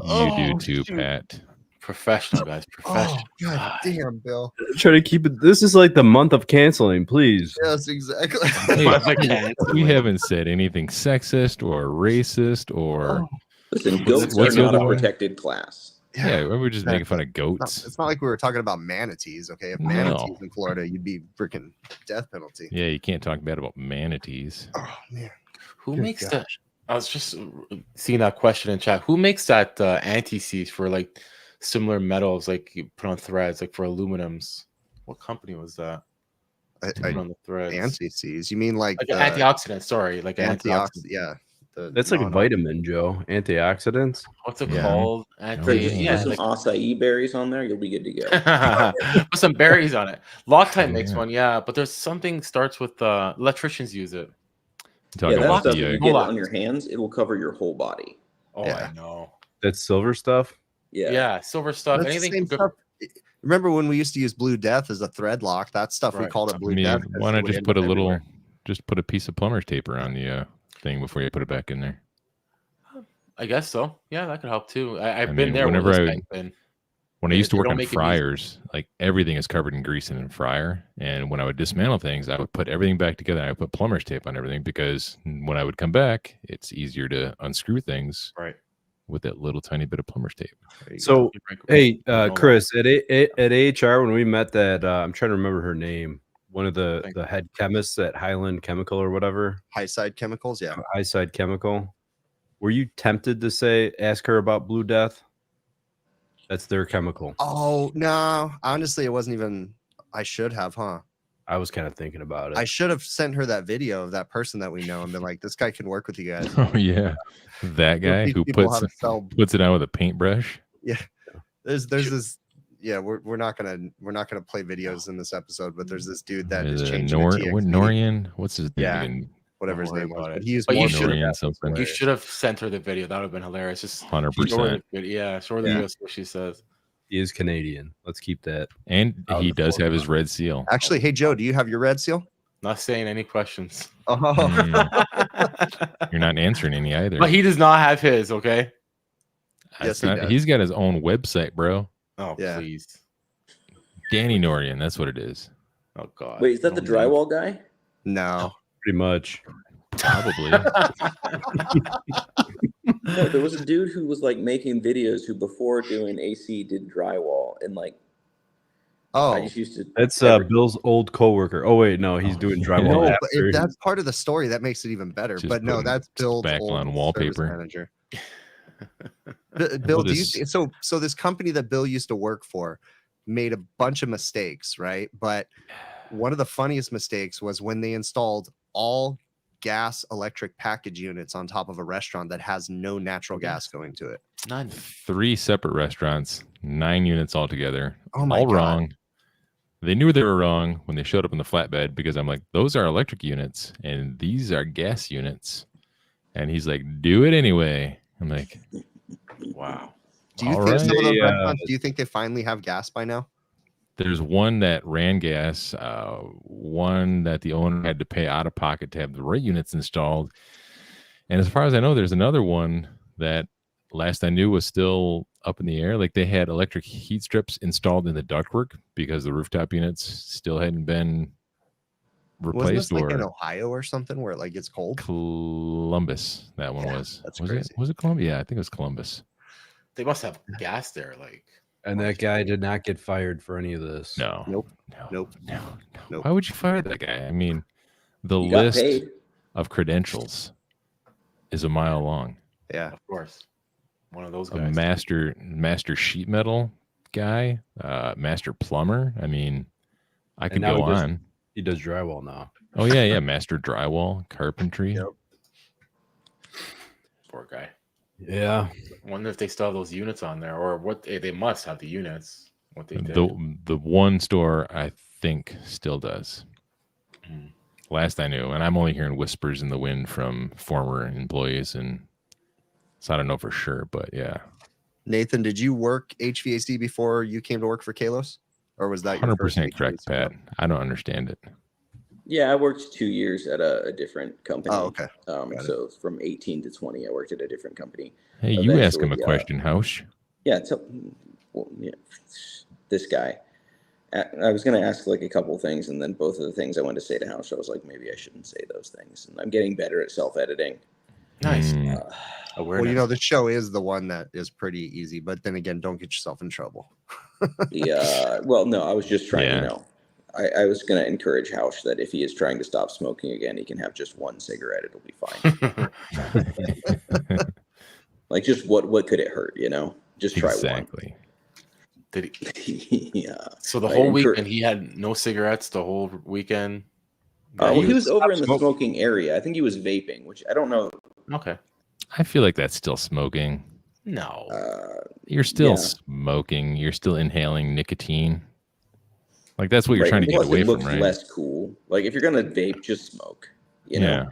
You do too, Pat. Professional, guys. Professional. God damn, Bill. Try to keep it. This is like the month of canceling, please. Yes, exactly. Hey, we haven't said anything sexist or racist or Listen, goats what's are the not other a one? protected class. yeah, we're just making fun of It's goats. not like we were talking about manatees, okay? If No. manatees in Florida, you'd be freaking death penalty. Yeah, you can't talk bad about manatees. Oh man. Who Good makes gosh. that? I was just seeing that question in chat. Who makes that anti-seize for like similar metals, like you put on threads, like for aluminums? What company was that? To put on the threads. Anti-Cs. You mean like Like antioxidant, sorry. Like antioxidant? antioxidant. Yeah. That's like a vitamin, Joe. Antioxidants. What's it Yeah. called? Put some acai berries on there, you'll be good to go. Put some berries on it. Loctite makes Yeah. one, yeah, but there's something starts with electricians use it. Talking Yeah, that about stuff, the if you get it on your hands, it will cover your whole body. Oh, Yeah. I know. That's silver stuff. Yeah, silver stuff. That's the Anything same for stuff. Remember when we used to use Blue Death as a thread lock? That stuff we Right. called it I Blue mean, Death. why not just put a little, Everywhere. just put a piece of plumber's tape around the thing before you put it back in there? I guess so. Yeah, that could help too. I've I been mean, there with whenever this I- type thing. When I used to They work don't on make it easy. fryers, like everything is covered in grease and in fryer. And when I would dismantle things, I would put everything back together. And I would put plumber's tape on everything because when I would come back, it's easier to unscrew things Right. with that little tiny bit of plumber's tape. There you go. So, Right. hey, Know Chris, at AHR when we met that, I'm trying to remember her name. One of the Thank head chemists at Highland Chemical or whatever, High side chemicals, yeah. Highside Chemical. Were you tempted to ask her about Blue Death? That's their chemical. Oh no, honestly, it wasn't even. I should have, huh? I was kind of thinking about it. I should have sent her that video of that person that we know and been like, "This guy can work with you guys." Oh yeah, that We'll guy teach who people how puts to sell. puts it on with a paintbrush. There's this. Yeah, we're not gonna play videos in this episode, but there's this dude that is changing the TXT, Norian, what's his name Yeah. again? whatever his Don't worry name was. about But it. he used But you more should- Blue Norian Death something. elsewhere. You should have sent her the video. That would have been hilarious. Just 100%. Yeah, show her the Yeah. video. See what she says. He is Canadian. Let's keep that. And Out he of does have his Florida. red seal. Actually, hey Joe, do you have your red seal? Not saying any questions. Oh, You're not answering any either. But he does not have his. Okay. Yes, That's he not- does. he's got his own website, bro. Oh Yeah. please. Danny Norian, that's what it is. Oh god. Wait, is that the Don't leave. drywall guy? no. Pretty much. Probably. No, there was a dude who was like making videos who before doing AC did drywall and like I Oh, just used to. That's every- Bill's old coworker. Oh wait, no, he's doing drywall no, but after. if that's part of the story. That makes it even better. Just But no, putting that's Bill's spackle old on service wallpaper. manager. Bill, do you, just- so this company that Bill used to work for made a bunch of mistakes, right? But one of the funniest mistakes was when they installed all gas electric package units on top of a restaurant that has no natural gas going to it. None. 3 separate restaurants, 9 units altogether. Oh my all God. wrong. They knew they were wrong when they showed up in the flatbed because I'm like, those are electric units and these are gas units. And he's like, do it anyway. I'm like, Wow. Do you All think some of right. those They, restaurants, do you think they finally have gas by now? there's one that ran gas, one that the owner had to pay out of pocket to have the right units installed. And as far as I know, there's another one that last I knew was still up in the air. Like they had electric heat strips installed in the ductwork because the rooftop units still hadn't been Wasn't replaced. this like in Or Ohio or something where it like gets cold? Columbus, that one Yeah, was. that's was crazy. It, was it Columbus? Yeah, I think it was Columbus. They must have gas there. Like. And that guy did not get fired for any of this. No. Nope. No. Nope. No. No. Nope. Why would you fire that guy? I mean, the He got list paid. of credentials is a mile long. Yeah. Of course. One of those A guys. master sheet metal guy, master plumber. I mean, I could now go he does- on. He does drywall now. Oh yeah, master drywall, carpentry. Yep. Poor guy. Yeah. I wonder if they still have those units on there, or what they must have the units. What they did. The one store I think still does. Last I knew, and I'm only hearing whispers in the wind from former employees, and so I don't know for sure, but yeah. Nathan, did you work HVAC before you came to work for Kalos, or was that your first 100% correct, HVAC Pat? job? I don't understand it. Yeah, I worked 2 years at a different company. Oh, okay. So from 18 to 20, I worked at a different company. Hey, you ask him a Eventually, question, Hausch. Yeah, this guy. I was going to ask like a couple things, and then both of the things I wanted to say to House, I was like, maybe I shouldn't say those things. And I'm getting better at self-editing. Nice. Well, you know, the show is the one that is pretty easy, but then again, don't get yourself in trouble. Well, no, I was just trying, I was going to encourage House that if he is trying to stop smoking again, he can have just one cigarette. It'll be fine. Like, just what could it hurt, Just try one. Exactly. Did he? Yeah. So the whole weekend he had no cigarettes. The whole weekend. Well, he was over in the smoking area. I think he was vaping, which I don't know. Okay. I feel like that's still smoking. No. You're still smoking. You're still inhaling nicotine. Like that's what you're trying to get away from, right? Less cool. Like if you're gonna vape, just smoke. You know.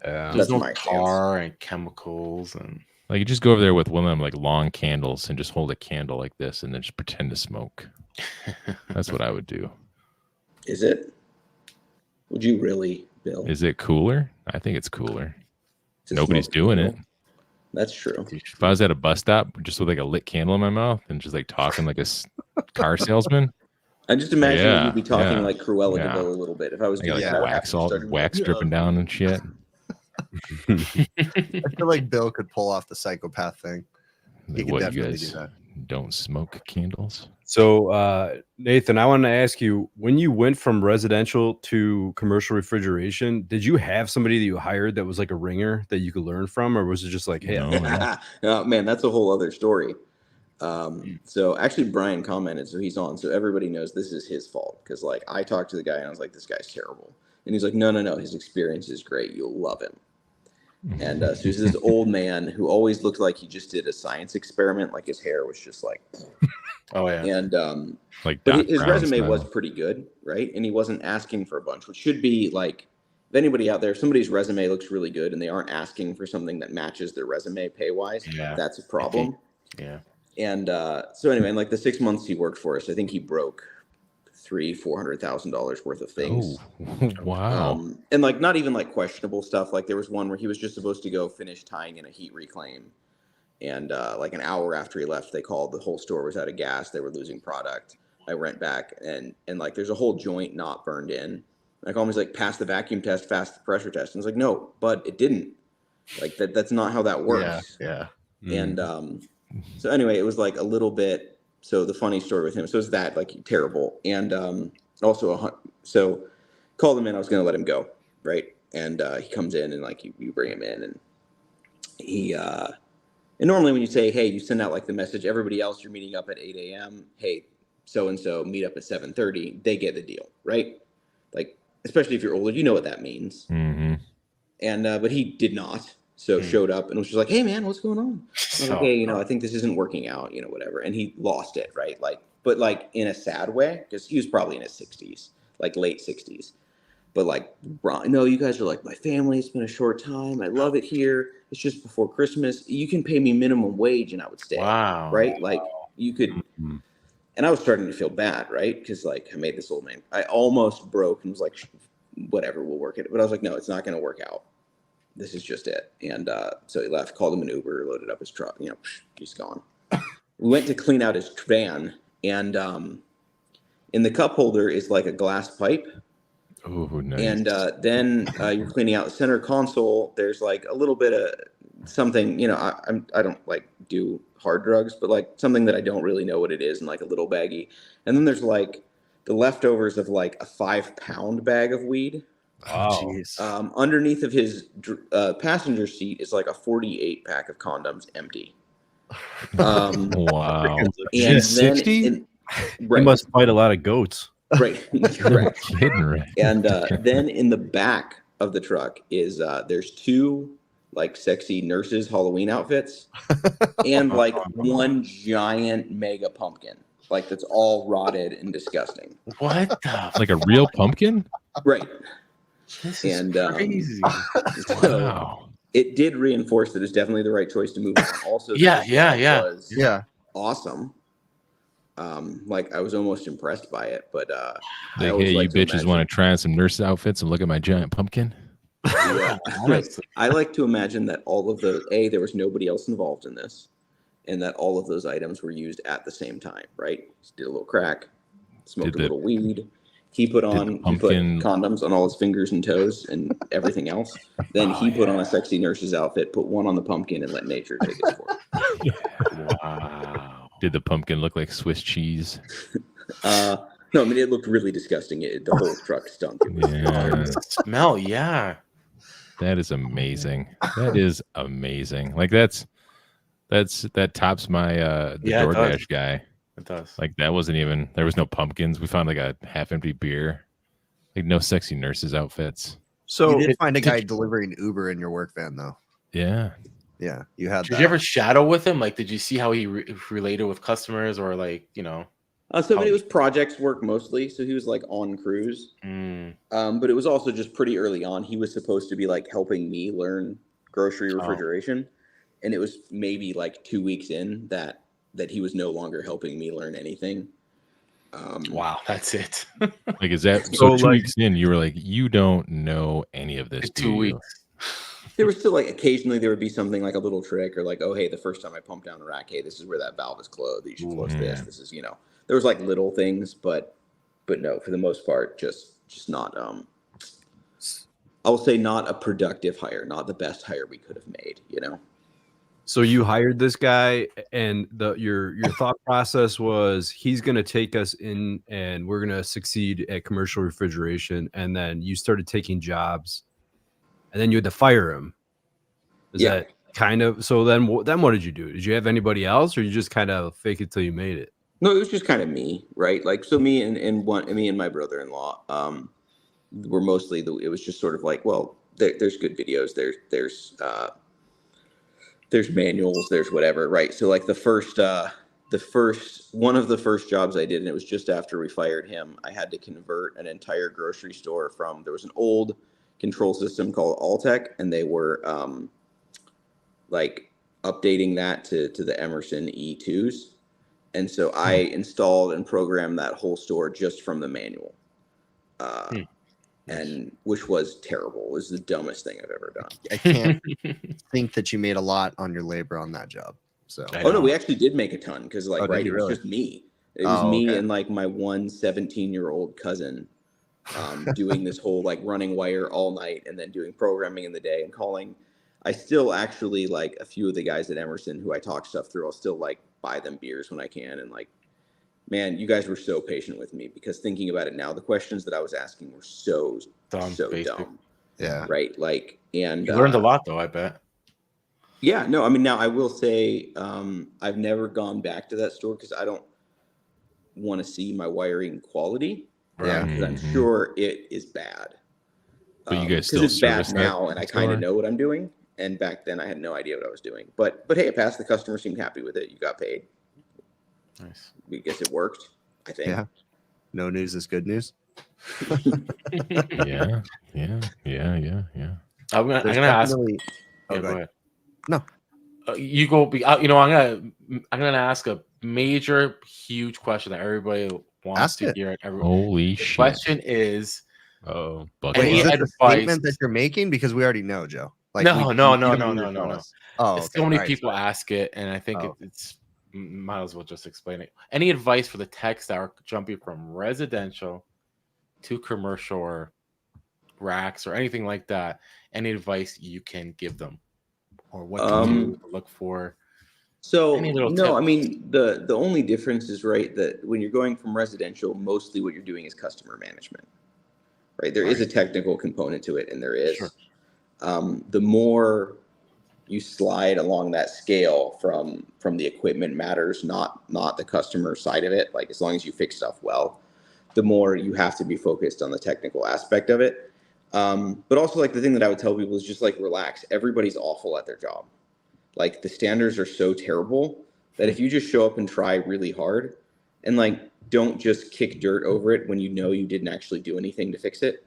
There's no tar and chemicals and. Like you just go over there with one of them like long candles and just hold a candle like this and then just pretend to smoke. That's what I would do. Is it? Would you really, Bill? Is it cooler? I think it's cooler. Nobody's doing it. That's true. If I was at a bus stop just with like a lit candle in my mouth and just like talking like a car salesman. I just imagine you'd be talking like Cruella de Vil a little bit. If I was doing wax dripping down and shit. I feel like Bill could pull off the psychopath thing. He could definitely do that. Don't smoke candles. So, Nathan, I want to ask you, when you went from residential to commercial refrigeration, did you have somebody that you hired that was like a ringer that you could learn from, or was it just like, hey, oh, man, that's a whole other story. So actually Brian commented, so he's on, so everybody knows this is his fault. Cause like I talked to the guy and I was like, this guy's terrible. And he's like, no, his experience is great. You'll love him. And so he's this old man who always looked like he just did a science experiment. Like his hair was just like, oh yeah. And like but his resume was pretty good, right? And he wasn't asking for a bunch, which should be like, if anybody out there, if somebody's resume looks really good and they aren't asking for something that matches their resume pay wise, that's a problem. Yeah. And so anyway, in like the 6 months he worked for us, I think he broke $400,000 worth of things. Oh, wow. And like not even like questionable stuff. Like there was one where he was just supposed to go finish tying in a heat reclaim, and like an hour after he left, they called. The whole store was out of gas. They were losing product. I went back and like there's a whole joint not burned in. Like almost like pass the vacuum test, pass the pressure test. And it's like, no, but it didn't. Like that's not how that works. Yeah. And so anyway, it was like a little bit. So the funny story with him, so it's that like terrible. And also, so called him in, I was going to let him go. Right. And he comes in and like you bring him in and he, and normally when you say, hey, you send out like the message, everybody else, you're meeting up at 8 a.m. Hey, so-and-so meet up at 7:30. They get the deal. Right. Like, especially if you're older, you know what that means. Mm-hmm. And, but he did not. So showed up and was just like, hey man, what's going on? I was like, hey, I think this isn't working out, whatever. And he lost it, right? Like, but like in a sad way, because he was probably in his 60s, like late 60s. But like, no, you guys are like my family. It's been a short time. I love it here. It's just before Christmas. You can pay me minimum wage and I would stay. Wow. Right? Like you could. Mm-hmm. And I was starting to feel bad, right? Because like I made this old man. I almost broke and was like, whatever, we'll work it. But I was like, no, it's not going to work out. This is just it. And so he left, called him an Uber, loaded up his truck, he's gone. We went to clean out his van, and in the cup holder is like a glass pipe. Oh, nice. And then you're cleaning out the center console. There's like a little bit of something, I don't like do hard drugs, but like something that I don't really know what it is in like a little baggie. And then there's like the leftovers of like a 5-pound bag of weed. Wow. Underneath of his passenger seat is like a 48 pack of condoms empty. Wow. And 60? Right. He must fight a lot of goats. Right. Correct. Kidding, right? And then in the back of the truck is there's 2 like sexy nurses Halloween outfits and like one giant mega pumpkin, like that's all rotted and disgusting. What the? Like a real pumpkin? Right. This is And crazy. so Wow. it did reinforce that it's definitely the right choice to move on. Also, Yeah, the yeah, design yeah. was Yeah. awesome. Like I was almost impressed by it, but I Like, always hey, you like to bitches imagine- want to try on some nurse outfits and look at my giant pumpkin? Yeah, Honestly. I like to imagine that all of the there was nobody else involved in this, and that all of those items were used at the same time. Right? Just did a little crack, smoked Did a the- little weed. He put pumpkin- condoms on all his fingers and toes and everything else. Then he put on a sexy nurse's outfit, put one on the pumpkin, and let nature take its course. Wow. Did the pumpkin look like Swiss cheese? No, I mean it looked really disgusting. The whole truck stunk. It was Yeah. Smell, yeah. That is amazing. That is amazing. Like that tops my the Yeah, it does. DoorDash guy. It does. Like that wasn't even, there was no pumpkins. We found like a half empty beer. Like no sexy nurses outfits. So You did find a guy delivering Uber in your work van, though. Yeah. Yeah, you had Did that. you ever shadow with him? Like, did you see how he related with customers, or like, you know? So I mean, it was projects work mostly. So he was like on crews. But it was also just pretty early on. He was supposed to be like helping me learn grocery refrigeration, and it was maybe like 2 weeks in that he was no longer helping me learn anything. Wow, that's it. Like, is that So, so? 2 like- weeks in, you were like, you don't know any of this. do 2 you? weeks. There was still like occasionally there would be something like a little trick or like, oh hey, the first time I pumped down a rack, hey, this is where that valve is closed. You should close this. Yeah. This is there was like little things, but no, for the most part, just not. I will say not a productive hire, not the best hire we could have made. So you hired this guy, and your thought process was he's going to take us in, and we're going to succeed at commercial refrigeration. And then you started taking jobs, and then you had to fire him. Is Yeah. that kind of so? Then what did you do? Did you have anybody else, or you just kind of fake it till you made it? No, it was just kind of me, right? Like so, me and my brother-in-law were mostly it was just sort of like, well, there's good videos, there's manuals, there's whatever, right? So like the first one of the first jobs I did, and it was just after we fired him, I had to convert an entire grocery store there was an old control system called Alltech, and they were like updating that to the Emerson E2s. And so I installed and programmed that whole store just from the manual. And which was terrible. It was the dumbest thing I've ever done. I can't think that you made a lot on your labor on that job. So Oh no, we actually did make a ton because Oh, did you it was really? just me. It was me okay. and like my 17-year-old cousin doing this whole like running wire all night and then doing programming in the day and calling. I still actually like a few of the guys at Emerson who I talk stuff through. I'll still like buy them beers when I can. And like, man, you guys were so patient with me because thinking about it now, the questions that I was asking were so Basic. dumb. yeah, Right. Like, and You learned a lot, though. I bet. Yeah, no, I mean, now I will say I've never gone back to that store because I don't want to see my wiring quality. Yeah. Because I'm Mhm. sure it is bad. But you guys still it's bad service that now, and I kind store? of know what I'm doing. And back then, I had no idea what I was doing. But hey, it passed. The customer seemed happy with it. You got paid. Nice. I guess it worked. I think. Yeah. No news is good news. Yeah. I'm There's gonna ask. definitely- Oh, Yeah, go go ahead. ahead. No. You go. I'm gonna ask a major, huge question that everybody wants Ask to it. hear. Holy The shit. question is, Oh, Wait, bucket Any is list. it the advice- statement that you're making? Because we already know, Joe. Like, No, we- no, you no, don't no, need no, to no, tell no. us. Oh, okay. so many All right, people sorry. ask it, and I think Oh. it's might as well just explain it. Any advice for the techs that are jumping from residential to commercial or racks or anything like that? Any advice you can give them, or what to do, look for? So Any little no, I tips? mean the only difference is right that when you're going from residential, mostly what you're doing is customer management. Right, there is a technical component to it, and there is. Sure. The more you slide along that scale from the equipment matters, not the customer side of it. Like as long as you fix stuff well, the more you have to be focused on the technical aspect of it. But also like the thing that I would tell people is just like relax. Everybody's awful at their job. Like the standards are so terrible that if you just show up and try really hard and like don't just kick dirt over it when you know you didn't actually do anything to fix it.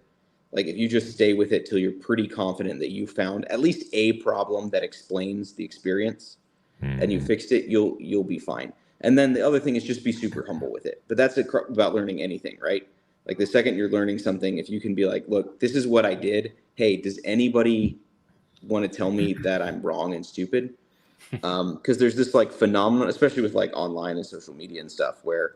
Like if you just stay with it till you're pretty confident that you found at least a problem that explains the experience and you fixed it, you'll be fine. And then the other thing is just be super humble with it. But that's about learning anything, right? Like the second you're learning something, if you can be like, look, this is what I did. Hey, does anybody want to tell me that I'm wrong and stupid? Because there's this like phenomenon, especially with like online and social media and stuff, where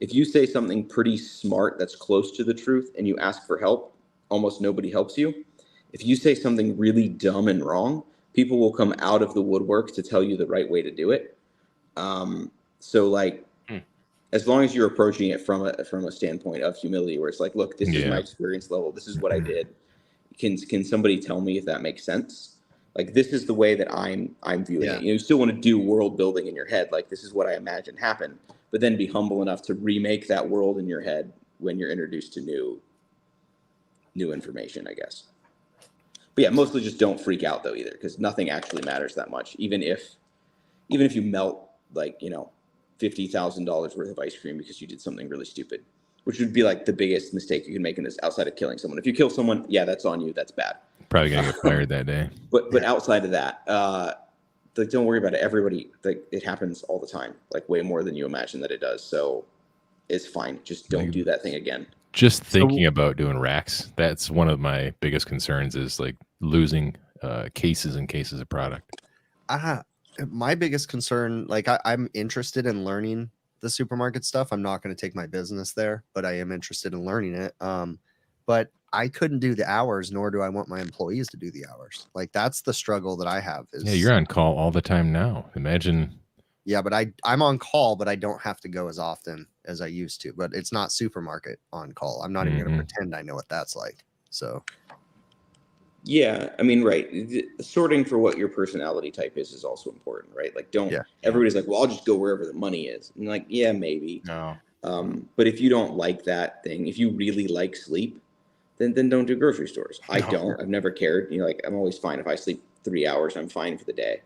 if you say something pretty smart that's close to the truth and you ask for help, almost nobody helps you. If you say something really dumb and wrong, people will come out of the woodwork to tell you the right way to do it. So like, as long as you're approaching it from a standpoint of humility, where it's like, look, this is my experience level. This is what I did. Can somebody tell me if that makes sense? Like, this is the way that I'm viewing it. You still want to do world building in your head. Like, this is what I imagine happened, but then be humble enough to remake that world in your head when you're introduced to new information, I guess. But yeah, mostly just don't freak out though either, because nothing actually matters that much. Even if you melt like, $50,000 worth of ice cream because you did something really stupid, which would be like the biggest mistake you can make in this outside of killing someone. If you kill someone, yeah, that's on you. That's bad. Probably gonna get fired that day. But outside of that, like don't worry about it. Everybody, like it happens all the time, like way more than you imagine that it does. So it's fine. Just don't do that thing again. Just thinking about doing racks, that's one of my biggest concerns, is like losing cases and cases of product. My biggest concern, like I'm interested in learning the supermarket stuff. I'm not going to take my business there, but I am interested in learning it. But I couldn't do the hours, nor do I want my employees to do the hours. Like that's the struggle that I have. Yeah, you're on call all the time now. Imagine. Yeah, but I'm on call, but I don't have to go as often as I used to. But it's not supermarket on call. I'm not even going to pretend I know what that's like. So. Yeah, I mean, right. Sorting for what your personality type is also important, right? Like, everybody's like, well, I'll just go wherever the money is. And like, yeah, maybe. No. But if you don't like that thing, if you really like sleep, then don't do grocery stores. I don't. I've never cared. Like I'm always fine if I sleep 3 hours. I'm fine for the day.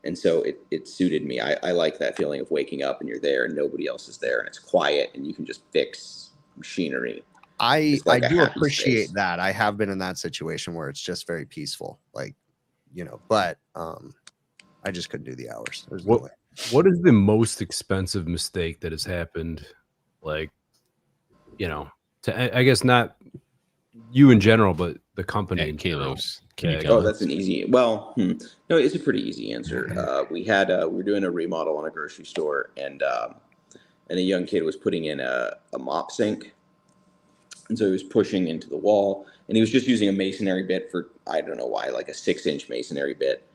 And so it suited me. I like that feeling of waking up and you're there and nobody else is there and it's quiet and you can just fix machinery. I do appreciate that. I have been in that situation where it's just very peaceful, like, but I just couldn't do the hours. There's no way. What is the most expensive mistake that has happened? Like, I guess not you in general, but the company in Kalos. That's an easy. Well, no, it's a pretty easy answer. We were doing a remodel on a grocery store, and a young kid was putting in a mop sink. And so he was pushing into the wall and he was just using a masonry bit for, I don't know why, like a 6-inch masonry bit.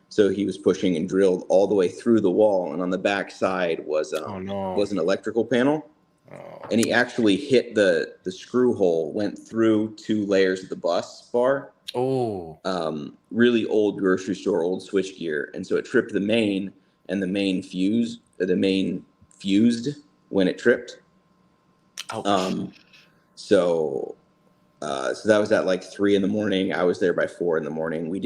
So he was pushing and drilled all the way through the wall. And on the back side was an electrical panel. Oh. And he actually hit the screw hole, went through 2 layers of the bus bar. Oh, really old grocery store, old switch gear. And so it tripped the main, and the main fused when it tripped. Ouch. So that was at like 3 a.m. I was there by 4 a.m. We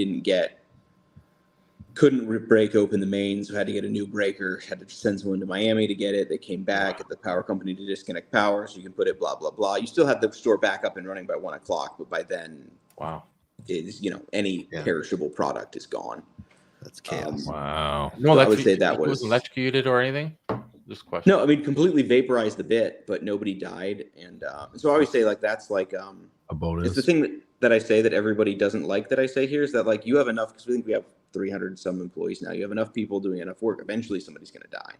couldn't break open the mains. So had to get a new breaker, had to send someone to Miami to get it. They came back at the power company to disconnect power so you can put it, blah, blah, blah. You still had the store back up and running by 1 o'clock, but by then, wow, any perishable product is gone. That's chaos. Wow. No, I would say that was electrocuted or anything. This question. No, I mean completely vaporized the bit, but nobody died. And so I always say like that's like a bonus. It's the thing that I say that everybody doesn't like that I say here is that like you have enough, because we think we have 300 some employees now. You have enough people doing enough work. Eventually somebody's going to die.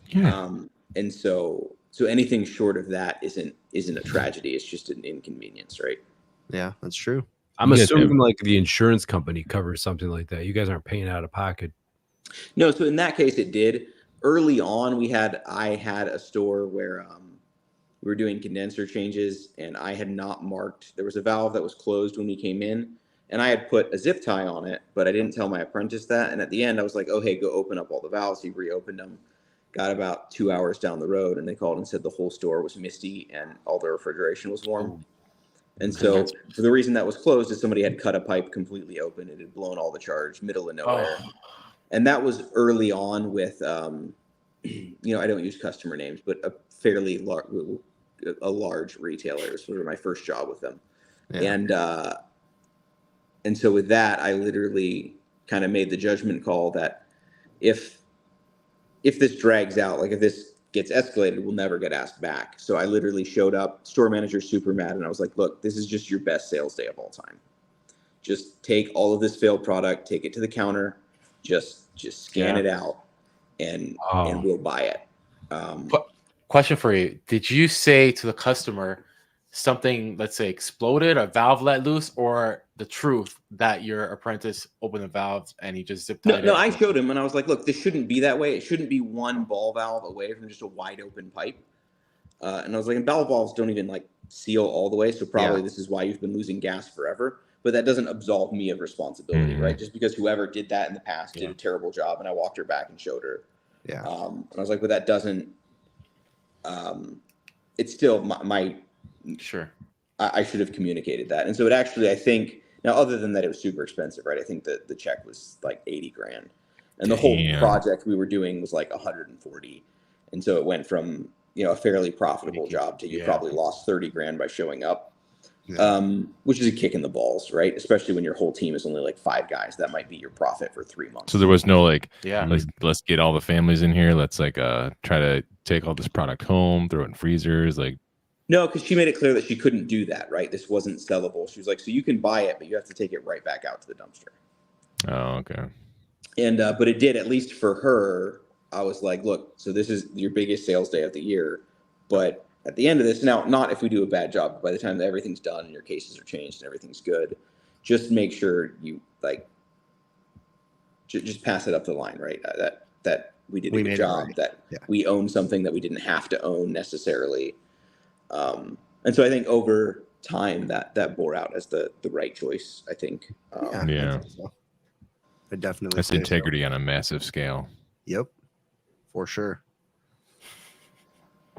Yeah. And so anything short of that isn't a tragedy. It's just an inconvenience, right? Yeah, that's true. I'm assuming like the insurance company covers something like that. You guys aren't paying out of pocket. No, so in that case it did. Early on, I had a store where we were doing condenser changes, and I had not marked. There was a valve that was closed when we came in, and I had put a zip tie on it, but I didn't tell my apprentice that. And at the end, I was like, "Oh, hey, go open up all the valves." He reopened them, got about 2 hours down the road, and they called and said the whole store was misty and all the refrigeration was warm. And so for the reason that was closed is somebody had cut a pipe completely open. It had blown all the charge, middle of nowhere. And that was early on with, you know, I don't use customer names, but a fairly large retailer. It was sort of my first job with them. Yeah. And so with that, I literally kind of made the judgment call that if this drags out, like if this gets escalated, we'll never get asked back. So I literally showed up, store manager super mad, and I was like, look, this is just your best sales day of all time. Just take all of this failed product, take it to the counter, just scan it out, and we'll buy it. Question for you. Did you say to the customer something, let's say, exploded, a valve let loose, or the truth that your apprentice opened the valves and he just zipped tied it? No, I showed him and I was like, look, this shouldn't be that way. It shouldn't be one ball valve away from just a wide open pipe. And I was like, and ball valves don't even like seal all the way. So probably this is why you've been losing gas forever. But that doesn't absolve me of responsibility, right? Just because whoever did that in the past did a terrible job, and I walked her back and showed her. Yeah. And I was like, but that doesn't. It's still my Sure. I should have communicated that. And so it actually, I think, now other than that, it was super expensive, right? I think that the check was like 80 grand. And the whole project we were doing was like 140. And so it went from, you know, a fairly profitable job to you probably lost 30 grand by showing up, which is a kick in the balls, right? Especially when your whole team is only like 5 guys. That might be your profit for 3 months. So there was no like, let's get all the families in here. Let's like try to take all this product home, throw it in freezers, like. No, because she made it clear that she couldn't do that, right? This wasn't sellable. She was like, so you can buy it, but you have to take it right back out to the dumpster. Oh, okay. And but it did, at least for her. I was like, look, so this is your biggest sales day of the year, but at the end of this, now, not if we do a bad job, but by the time that everything's done and your cases are changed and everything's good, just make sure you like just pass it up the line, right? That we did a good job, that we own something that we didn't have to own necessarily. And so I think over time that bore out as the right choice, I think. I definitely. That's integrity on a massive scale. Yep, for sure.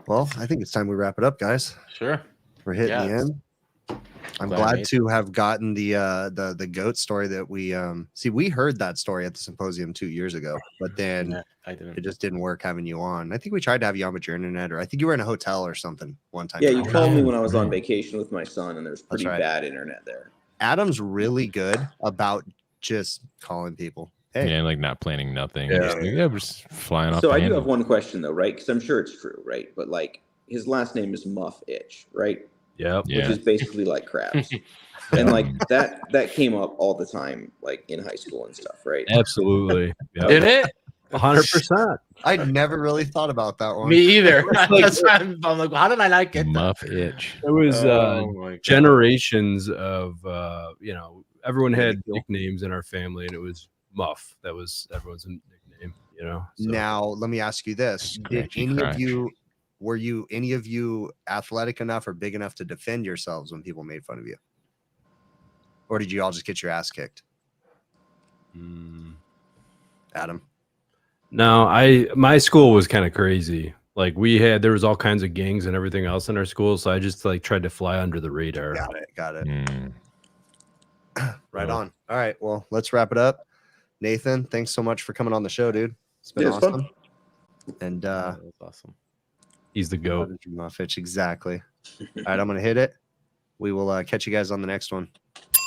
Well, I think it's time we wrap it up, guys. Sure. We're hitting the end. I'm glad to have gotten the goat story that we see. We heard that story at the symposium 2 years ago, but then it just didn't work having you on. I think we tried to have you on with your internet, or I think you were in a hotel or something one time. Yeah, you called me when I was on vacation with my son, and there's pretty bad internet there. Adam's really good about just calling people. Hey. Yeah, like not planning nothing. We're just flying off. So I do have one question though, right? Because I'm sure it's true, right? But like his last name is Muff Itch, right? Yep. Which is basically like crabs. And like that came up all the time, like in high school and stuff, right? Absolutely. Yep. Did it? 100%. I never really thought about that one. Me either. That's why I'm like, how did I not get Muff Itch? It was generations of you know, everyone had nicknames in our family, and it was Muff. That was everyone's nickname, you know. So. Now let me ask you this: were any of you athletic enough or big enough to defend yourselves when people made fun of you? Or did you all just get your ass kicked? Adam? No, my school was kind of crazy. Like there was all kinds of gangs and everything else in our school. So I just like tried to fly under the radar. Got it. Right on. All right. Well, let's wrap it up. Nathan, thanks so much for coming on the show, dude. It's been awesome. Fun. And that was awesome. He's the GOAT. Muffitch, exactly. All right, I'm going to hit it. We will catch you guys on the next one.